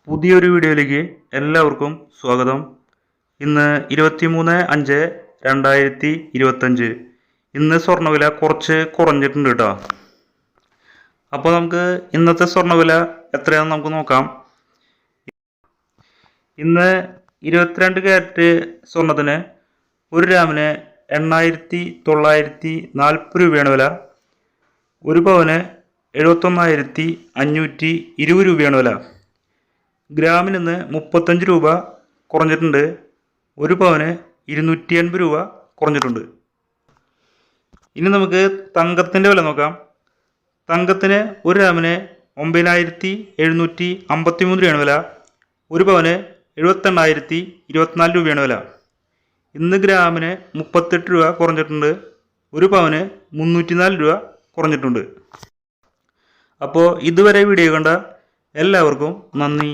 പുതിയൊരു വീഡിയോയിലേക്ക് എല്ലാവർക്കും സ്വാഗതം. ഇന്ന് 23/5/2025. ഇന്ന് സ്വർണ്ണവില കുറച്ച് കുറഞ്ഞിട്ടുണ്ട് കേട്ടോ. അപ്പോൾ നമുക്ക് ഇന്നത്തെ സ്വർണ്ണവില എത്രയാണെന്ന് നമുക്ക് നോക്കാം. ഇന്ന് 22 ക്യാരറ്റ് സ്വർണ്ണത്തിന് 1 ഗ്രാമിന് 8,940 രൂപയാണ് വില. 1 പവന് 71,520 രൂപയാണ് വില. ഗ്രാമിന് ഇന്ന് 35 രൂപ കുറഞ്ഞിട്ടുണ്ട്. 1 പവന് 280 രൂപ കുറഞ്ഞിട്ടുണ്ട്. ഇനി നമുക്ക് തങ്കത്തിൻ്റെ വില നോക്കാം. തങ്കത്തിന് 1 ഗ്രാമിന് 9,753 രൂപയാണ് വില. 1 പവന് 78,024 രൂപയാണ് വില. ഇന്ന് ഗ്രാമിന് 38 രൂപ കുറഞ്ഞിട്ടുണ്ട്. 1 പവന് 304 രൂപ കുറഞ്ഞിട്ടുണ്ട്. അപ്പോൾ ഇതുവരെ വീഡിയോ കണ്ട എല്ലാവർക്കും നന്ദി.